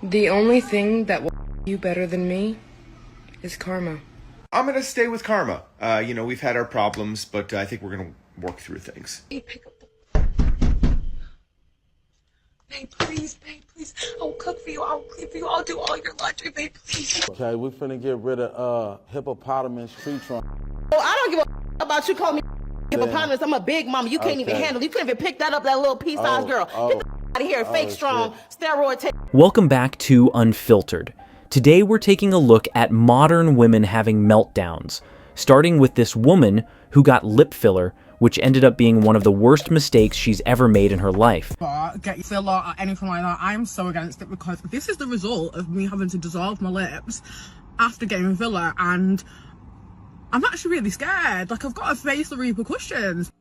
The only thing that will you better than me is karma. I'm gonna stay with karma. We've had our problems, but I think we're gonna work through things. Hey, pick up the... Babe, please, I'll cook for you, I'll clean for you, I'll do all your laundry, babe, please. Okay, we finna get rid of hippopotamus tree trunk. Oh, I don't give a about you calling me hippopotamus. I'm a big mama. You can't even handle. You couldn't even pick that up, that little pea-sized girl. Get the out of here, fake strong, steroid take. Welcome back to Unfiltered. Today we're taking a look at modern women having meltdowns, starting with this woman who got lip filler, which ended up being one of the worst mistakes she's ever made in her life. Get filler or anything like that, I'm so against it because this is the result of me having to dissolve my lips after getting filler, and I'm actually really scared. Like, I've got to face the repercussions.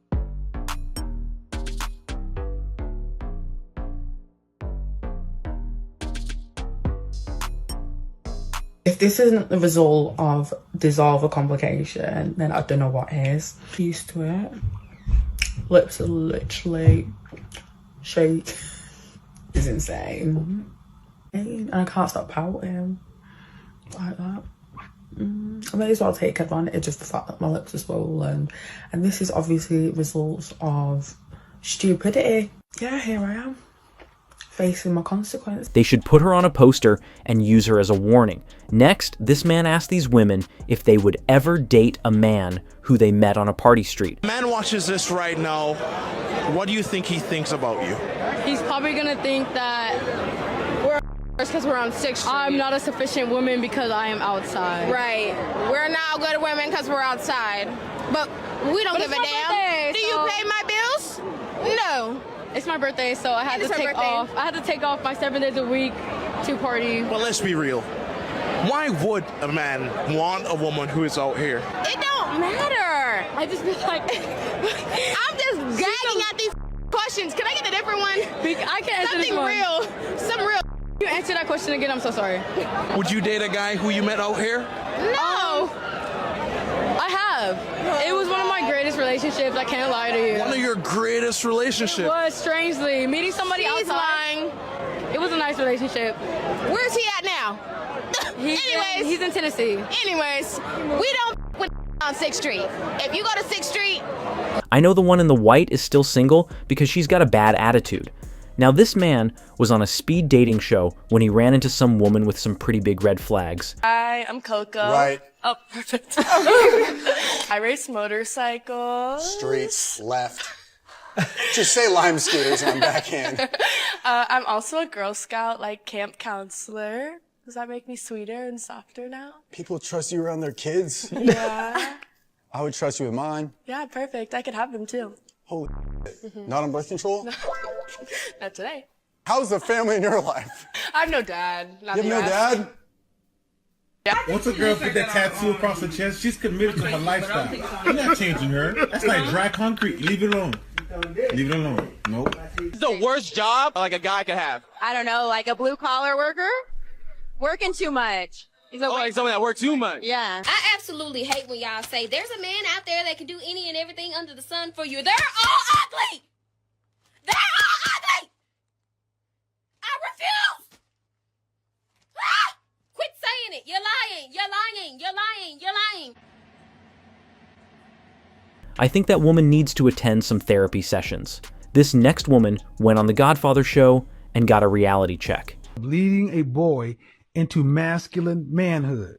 If this isn't the result of dissolve a complication, then I don't know what is. Used to it. Lips are literally shake. It's insane. And I can't stop pouting like that. I may as well take advantage of the fact that my lips are swollen. And this is obviously results of stupidity. Yeah, here I am, facing my consequences. They should put her on a poster and use her as a warning. Next, this man asked these women if they would ever date a man who they met on a party street. Man watches this right now. What do you think he thinks about you? He's probably gonna think that we're because we're on 6th Street. I'm not a sufficient woman because I am outside. Right. We're not good women because we're outside. But we don't give a damn. Birthday, Do you pay my bills? No. It's my birthday, so I had to take off. I had to take off my 7 days a week to party. Well, let's be real. Why would a man want a woman who is out here? It don't matter. I just feel like I'm just gagging at these questions. Can I get a different one? I can't answer this one. Something real. You answer that question again, I'm so sorry. Would you date a guy who you met out here? No. I have. It was one of my greatest relationships, I can't lie to you. One of your greatest relationships? Was strangely. Meeting somebody She's outside. lying. It was a nice relationship. Where's he at now? He's in Tennessee. Anyways, we don't with on 6th Street. If you go to 6th Street. I know the one in the white is still single because she's got a bad attitude. Now, this man was on a speed dating show when he ran into some woman with some pretty big red flags. Hi, I'm Coco. Right. Oh, perfect. I race motorcycles. Streets, left. Just say Lime scooters and I'm back in. I'm also a Girl Scout, like camp counselor. Does that make me sweeter and softer now? People trust you around their kids. Yeah. I would trust you with mine. Yeah, perfect. I could have them too. Holy Not on birth control? Not today. How's the family in your life? I have no dad. You have no dad? Yeah. Once a girl get that tattoo across her chest, she's committed to her lifestyle. You're not changing her. That's like dry concrete. Leave it alone. Leave it alone. Nope. It's the worst job like a guy could have. I don't know, like a blue collar worker? Working too much. Like someone that works too much. Yeah. I absolutely hate when y'all say there's a man out there that can do any and everything under the sun for you. They're all ugly. They're all ugly. I refuse. Ah! Quit saying it. You're lying. You're lying. You're lying. You're lying. I think that woman needs to attend some therapy sessions. This next woman went on The Godfather show and got a reality check. Leading a boy into masculine manhood.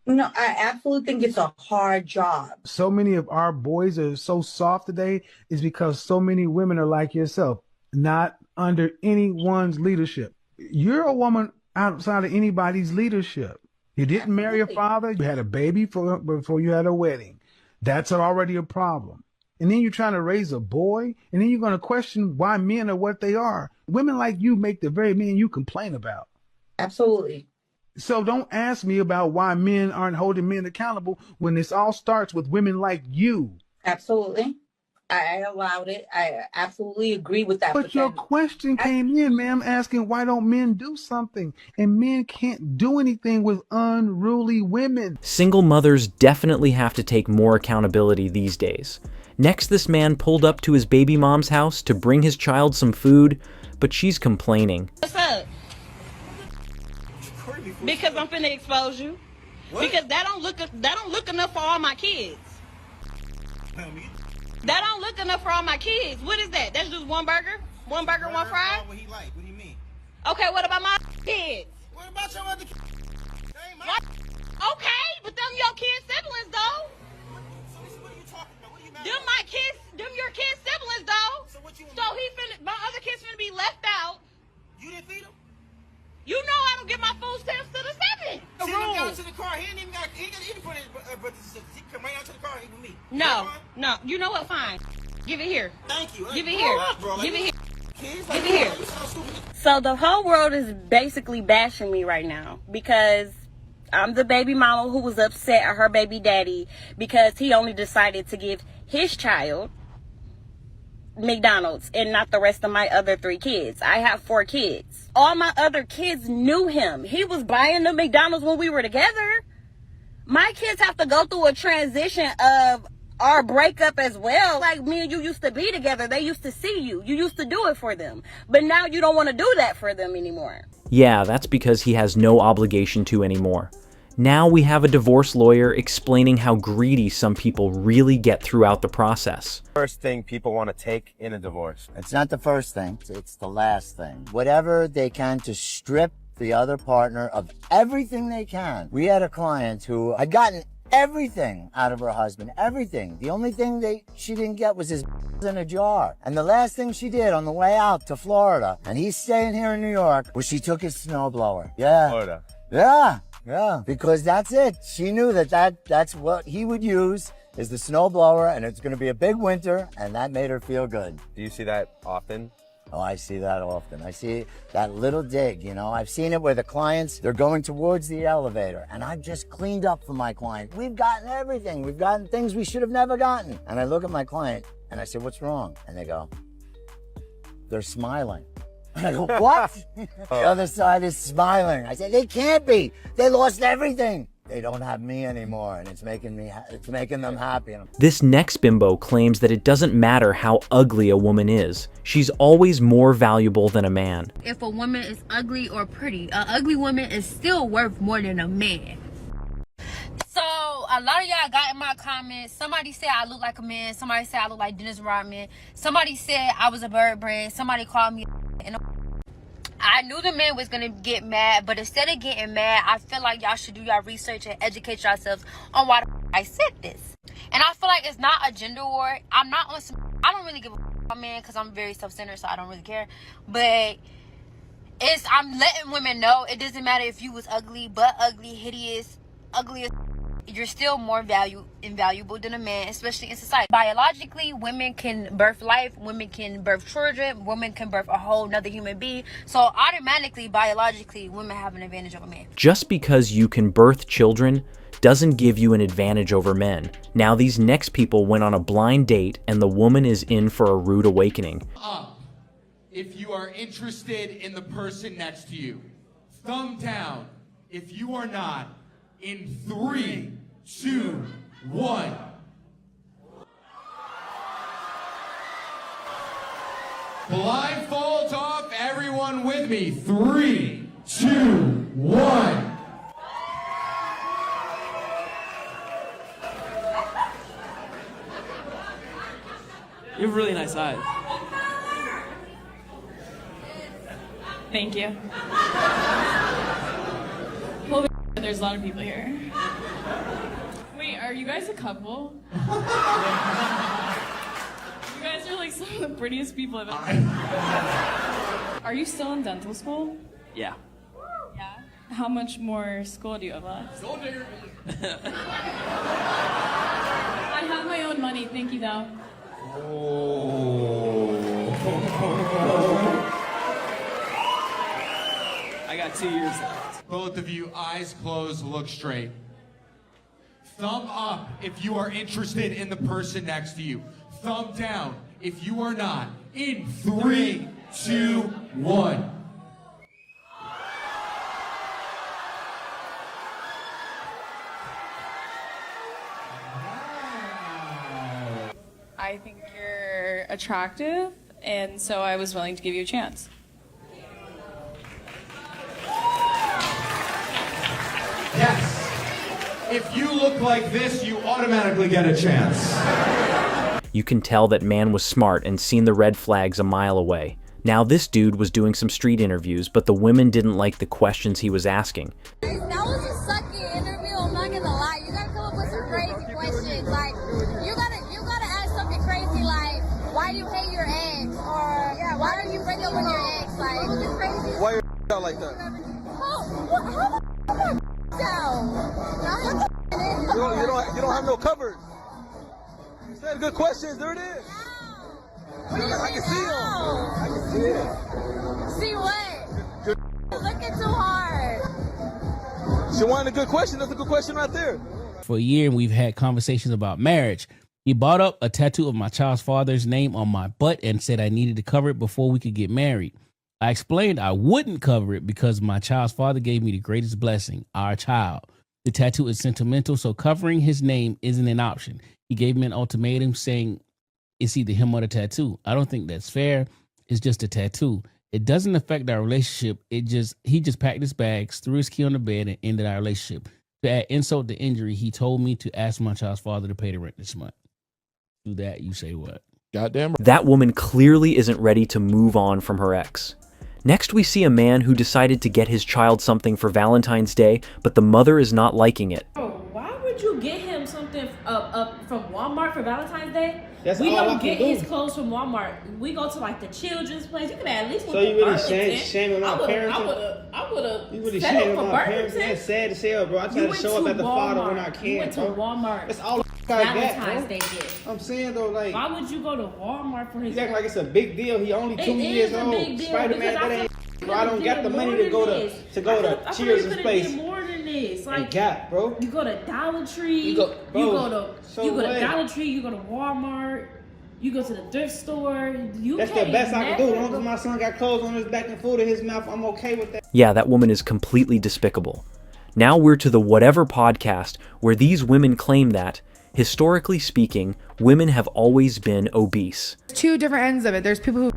No, I absolutely think it's a hard job. So many of our boys are so soft today is because so many women are like yourself, not under anyone's leadership. You're a woman outside of anybody's leadership. You didn't marry a father. You had a baby before you had a wedding. That's already a problem. And then you're trying to raise a boy, and then you're going to question why men are what they are. Women like you make the very men you complain about. Absolutely. So don't ask me about why men aren't holding men accountable when this all starts with women like you. Absolutely. I allowed it. I absolutely agree with that. But your question came in, ma'am, asking why don't men do something? And men can't do anything with unruly women. Single mothers definitely have to take more accountability these days. Next, this man pulled up to his baby mom's house to bring his child some food, but she's complaining. What's up? Because I'm finna expose you. What? Because that don't look enough for all my kids. That don't look enough for all my kids. What is that? That's just one burger? One burger, one fry? What he like? What do you mean? Okay, what about my kids? What about your other kids? Okay, but them your kids' siblings, though. What are you talking about? What are you mad Them my kids, them your kids' siblings, though. So my other kids finna be left out. You didn't feed them? You know I don't get my food stamps to the 7th. Send him down to the car. He ain't even got. He ain't got any for his brother. He come right out to the car. He with me. No. You know what? Fine. Give it here. Thank you. Give it here. Give it here. Give it here. So the whole world is basically bashing me right now because I'm the baby mama who was upset at her baby daddy because he only decided to give his child McDonald's and not the rest of my other 3 kids. I have 4 kids. All my other kids knew him. He was buying the McDonald's when we were together. My kids have to go through a transition of our breakup as well. Like me and you used to be together. They used to see you. You used to do it for them. But now you don't want to do that for them anymore. Yeah, that's because he has no obligation to anymore. Now we have a divorce lawyer explaining how greedy some people really get throughout the process. First thing people want to take in a divorce. It's not the first thing, it's the last thing. Whatever they can to strip the other partner of everything they can. We had a client who had gotten everything out of her husband, everything. The only thing she didn't get was his in a jar. And the last thing she did on the way out to Florida, and he's staying here in New York, was she took his snowblower. Yeah. Florida. Yeah, because that's it. She knew that's what he would use is the snowblower, and it's going to be a big winter, and that made her feel good. Do you see that often? Oh, I see that often. I see that little dig, you know. I've seen it where the clients, they're going towards the elevator, and I've just cleaned up for my client. We've gotten everything. We've gotten things we should have never gotten. And I look at my client, and I say, what's wrong? And they go, they're smiling. And I go, what? The other side is smiling. I said, they can't be. They lost everything. They don't have me anymore, and it's making them happy. This next bimbo claims that it doesn't matter how ugly a woman is. She's always more valuable than a man. If a woman is ugly or pretty, an ugly woman is still worth more than a man. So a lot of y'all got in my comments. Somebody said I look like a man. Somebody said I look like Dennis Rodman. Somebody said I was a bird brain. Somebody called me and I knew the man was gonna get mad, but instead of getting mad, I feel like y'all should do y'all research and educate yourselves on why I said this. And I feel like it's not a gender war. I'm not on some, I don't really give a about man because I'm very self-centered, so I don't really care. But I'm letting women know it doesn't matter if you was ugly, but ugly, hideous, ugly as you're still more invaluable than a man, especially in society. Biologically, women can birth life, women can birth children, women can birth a whole nother human being. So automatically, biologically, women have an advantage over men. Just because you can birth children doesn't give you an advantage over men. Now these next people went on a blind date and the woman is in for a rude awakening. Up if you are interested in the person next to you. Thumb down if you are not. In 3, 2, 1. Blindfolds off, everyone with me. 3, 2, 1. You have really nice eyes. Thank you. Holy there's a lot of people here. Wait, are you guys a couple? You guys are like some of the prettiest people I've ever. Are you still in dental school? Yeah. Yeah. How much more school do you have left? I have my own money, thank you though. I got 2 years left. Both of you, eyes closed, look straight. Thumb up if you are interested in the person next to you. Thumb down if you are not. In 3, 2, 1. I think you're attractive, and so I was willing to give you a chance. If you look like this, you automatically get a chance. You can tell that man was smart and seen the red flags a mile away. Now this dude was doing some street interviews, but the women didn't like the questions he was asking. That was a sucky interview, I'm not gonna lie. You gotta come up with some crazy questions. Like, you gotta ask something crazy like, why do you hate your ex? Or, yeah, why do you break up with your ex? Like, it's crazy. Why you out like that? You don't have no cover. You said good questions, there it is. I can see them. I can see it. See what? You're looking too hard. She wanted a good question. That's a good question right there. For a year, we've had conversations about marriage. He brought up a tattoo of my child's father's name on my butt and said I needed to cover it before we could get married. I explained I wouldn't cover it because my child's father gave me the greatest blessing, our child. The tattoo is sentimental, so covering his name isn't an option. He gave me an ultimatum saying it's either him or the tattoo. I don't think that's fair. It's just a tattoo. It doesn't affect our relationship. He just packed his bags, threw his key on the bed, and ended our relationship. To add insult to injury, he told me to ask my child's father to pay the rent this month. Do that, you say what? Goddamn. That woman clearly isn't ready to move on from her ex. Next, we see a man who decided to get his child something for Valentine's Day, but the mother is not liking it. Oh, why would you get him something from Walmart for Valentine's Day? That's we all don't I get can do. his clothes from Walmart. We go to like the children's place. You can at least. So you really shaming my parents? I would have. You really shaming my parents? That's sad as hell, bro. I try to show up at the father when I can. You went to Walmart. That's all I Valentine's got, Day gift. I'm saying though, like, why would you go to Walmart for his? You act like it's a big deal. He only 2 years old. Spider-Man, that ain't. Bro, I don't got the money to go to Cheers' place. More than this, like bro. You go to Dollar Tree. You go to Dollar Tree. You go to Walmart. You go to the thrift store. That's the best I can do. As long as my son got clothes on his back and food in his mouth, I'm okay with that. Yeah, that woman is completely despicable. Now we're to the Whatever podcast, where these women claim that, historically speaking, women have always been obese. Two different ends of it. There's people who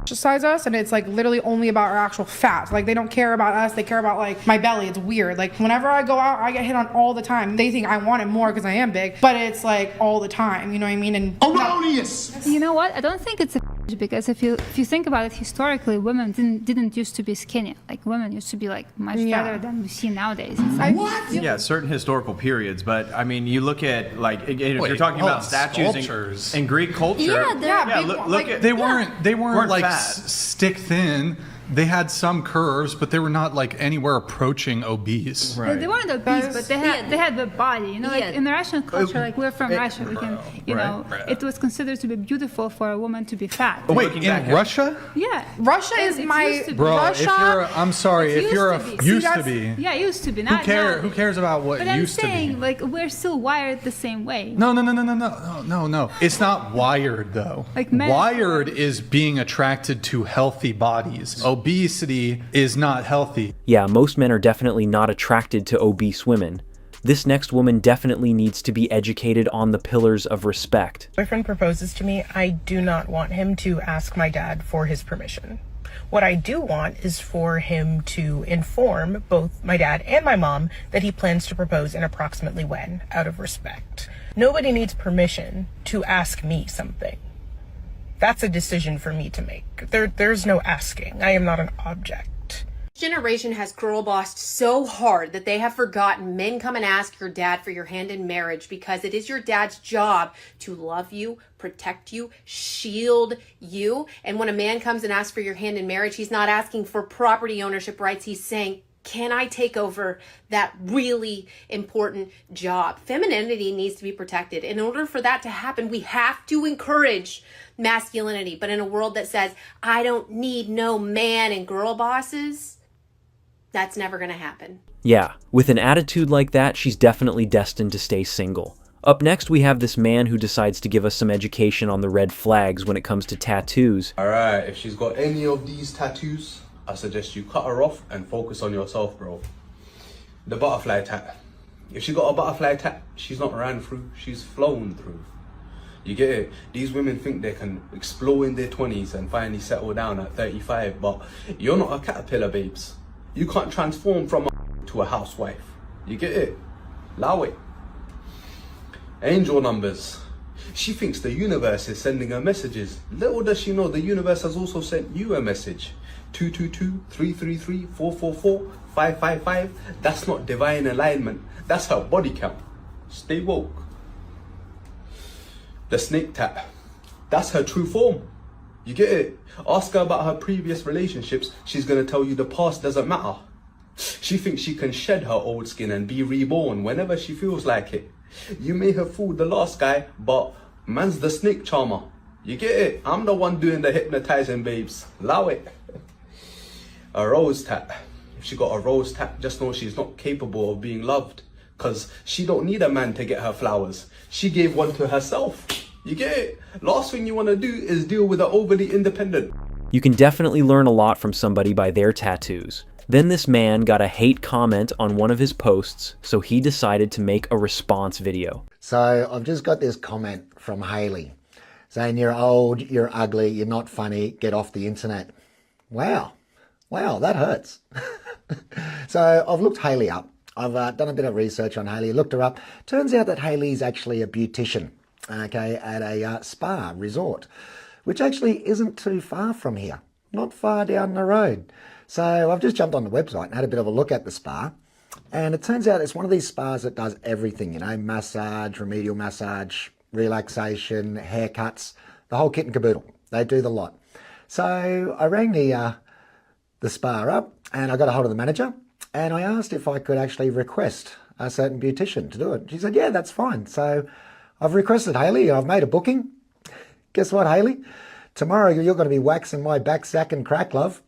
exercise us and it's like literally only about our actual fat. Like they don't care about us, they care about like my belly. It's weird. Like whenever I go out, I get hit on all the time. They think I want it more because I am big, but it's like all the time, you know what I mean? And erroneous. You know what? I don't think it's a because if you think about it historically, women didn't used to be skinny. Like women used to be like much better than we see nowadays. It's like, what? Yeah, certain historical periods, but I mean, you look at like if you're talking about statues in Greek culture. Look at they weren't like stick thin. They had some curves, but they were not like anywhere approaching obese. Right. They weren't obese, but they had the body. You know, like in the Russian culture, like we're from Russia, we can, you know, it was considered to be beautiful for a woman to be fat. Wait, in Russia? Yeah, Russia is my bro. Russia, if you're, I'm sorry, if you're used to be. Yeah, used to be. Who cares about what used to be? But I'm saying, like, we're still wired the same way. No. It's not wired though. Like wired is being attracted to healthy bodies. Obesity is not healthy. Yeah, most men are definitely not attracted to obese women. This next woman definitely needs to be educated on the pillars of respect. Boyfriend proposes to me. I do not want him to ask my dad for his permission. What I do want is for him to inform both my dad and my mom that he plans to propose and approximately when, out of respect. Nobody needs permission to ask me something. That's a decision for me to make. There's no asking. I am not an object. This generation has girl bossed so hard that they have forgotten men come and ask your dad for your hand in marriage because it is your dad's job to love you, protect you, shield you. And when a man comes and asks for your hand in marriage, he's not asking for property ownership rights. He's saying, can I take over that really important job? Femininity needs to be protected. In order for that to happen, we have to encourage masculinity. But in a world that says, I don't need no man and girl bosses, that's never going to happen. Yeah, with an attitude like that, she's definitely destined to stay single. Up next, we have this man who decides to give us some education on the red flags when it comes to tattoos. Alright, if she's got any of these tattoos, I suggest you cut her off and focus on yourself, bro. The butterfly tat. If she got a butterfly tat, she's not ran through, she's flown through. You get it? These women think they can explore in their 20s and finally settle down at 35, but you're not a caterpillar, babes. You can't transform from a to a housewife. You get it? Allow it. Angel numbers. She thinks the universe is sending her messages. Little does she know the universe has also sent you a message. 222, 333, 444, 555. That's not divine alignment. That's her body count. Stay woke. The snake tap. That's her true form. You get it? Ask her about her previous relationships. She's gonna tell you the past doesn't matter. She thinks she can shed her old skin and be reborn whenever she feels like it. You may have fooled the last guy, but man's the snake charmer. You get it? I'm the one doing the hypnotizing, babes. Allow it. A rose tap. If she got a rose tap, just know she's not capable of being loved. Cause she don't need a man to get her flowers. She gave one to herself. You get it? Last thing you want to do is deal with an overly independent. You can definitely learn a lot from somebody by their tattoos. Then this man got a hate comment on one of his posts, so he decided to make a response video. So I've just got this comment from Haley saying, "You're old, you're ugly, you're not funny, get off the internet." Wow, that hurts. So I've looked Haley up. I've done a bit of research on Haley, looked her up. Turns out that Haley's actually a beautician, okay, at a spa resort, which actually isn't too far from here, not far down the road. So I've just jumped on the website and had a bit of a look at the spa. And it turns out it's one of these spas that does everything, you know, massage, remedial massage, relaxation, haircuts, the whole kit and caboodle. They do the lot. So I rang the spa up and I got a hold of the manager and I asked if I could actually request a certain beautician to do it. She said, yeah, that's fine. So I've requested Haley, I've made a booking. Guess what, Haley? Tomorrow you're going to be waxing my back, sack and crack, love.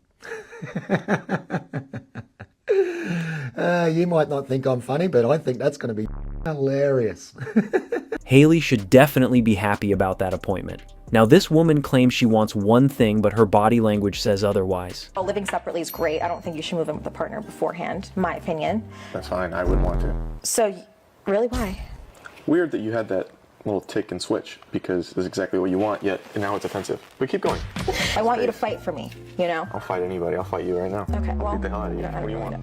You might not think I'm funny, but I think that's going to be hilarious. Haley should definitely be happy about that appointment. Now, this woman claims she wants one thing, but her body language says otherwise. Living separately is great. I don't think you should move in with a partner beforehand, in my opinion. That's fine. I wouldn't want to. So, really, why? Weird that you had that little tick and switch, because it's exactly what you want, yet now it's offensive. But keep going. I want you to fight for me, you know? I'll fight anybody. I'll fight you right now. Okay, well, get the hell out of here. What do you want?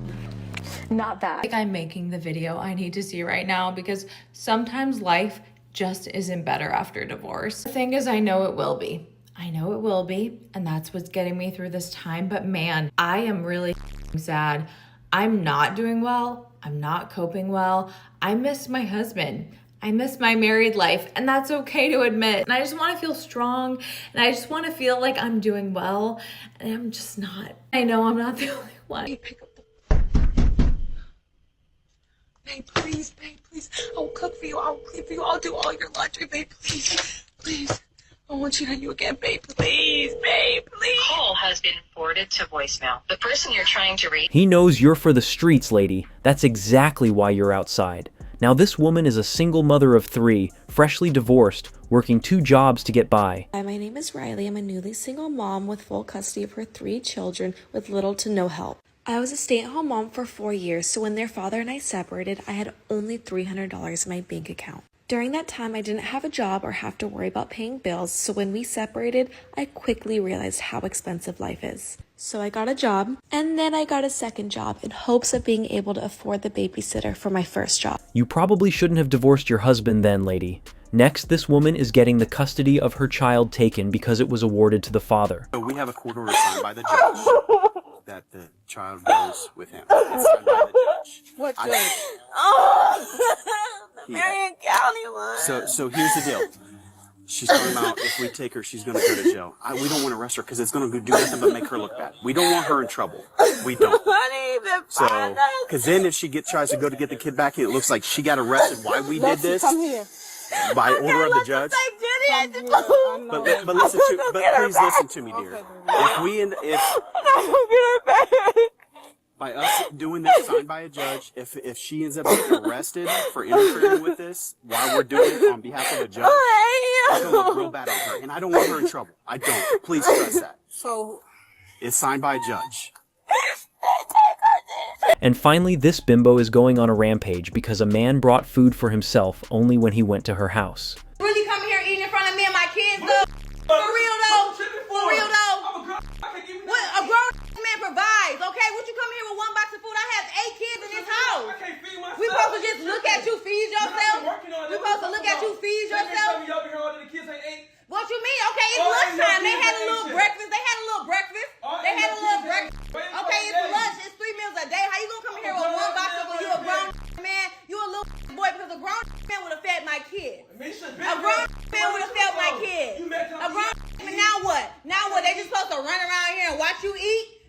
Not that. Like I'm making the video I need to see right now because sometimes life just isn't better after divorce. The thing is, I know it will be. I know it will be, and that's what's getting me through this time. But man, I am really sad. I'm not doing well. I'm not coping well. I miss my husband. I miss my married life, and that's okay to admit. And I just want to feel strong, and I just want to feel like I'm doing well, and I'm just not. I know I'm not the only one. Babe, please, I'll cook for you, I'll clean for you, I'll do all your laundry, babe, please. I want you to you again, babe, please. Call has been forwarded to voicemail. The person you're trying to reach. He knows you're for the streets, lady. That's exactly why you're outside. Now, this woman is a single mother of 3, freshly divorced, working 2 jobs to get by. Hi, my name is Riley. I'm a newly single mom with full custody of her 3 children with little to no help. I was a stay-at-home mom for 4 years, so when their father and I separated, I had only $300 in my bank account. During that time, I didn't have a job or have to worry about paying bills, so when we separated, I quickly realized how expensive life is. So I got a job, and then I got a second job in hopes of being able to afford the babysitter for my first job. You probably shouldn't have divorced your husband then, lady. Next, this woman is getting the custody of her child taken because it was awarded to the father. So we have a court order signed by the judge that the child goes with him. It's signed by the judge. What judge? The Marion County one. So here's the deal. She's talking about if we take her, she's going to go to jail. We don't want to arrest her because it's going to do nothing but make her look bad. We don't want her in trouble. We don't. So, because then if she tries to go to get the kid back, it looks like she got arrested. Why we did this? By order of the judge. But please listen to me, dear. By us doing this signed by a judge, if she ends up getting arrested for interfering with this while we're doing it on behalf of a judge, it's gonna look real bad on her, and I don't want her in trouble. I don't. Please trust that. So it's signed by a judge. And finally, this bimbo is going on a rampage because a man brought food for himself only when he went to her house. Really come here eating in front of me and my kids, though? For real, though? What a grown man provides, okay? What you come here with one box of food? I have 8 kids in this house. We supposed to just look at you What you mean? Okay, it's lunchtime. They had a little breakfast. They had a little breakfast. Okay, it's lunch. It's 3 meals a day. How you gonna come in here with one box of you a grown man? You a little boy because a grown man would have fed my kid. A grown man would have fed my kid. A grown man. Now what? Now what? They just supposed to run around here and watch you eat?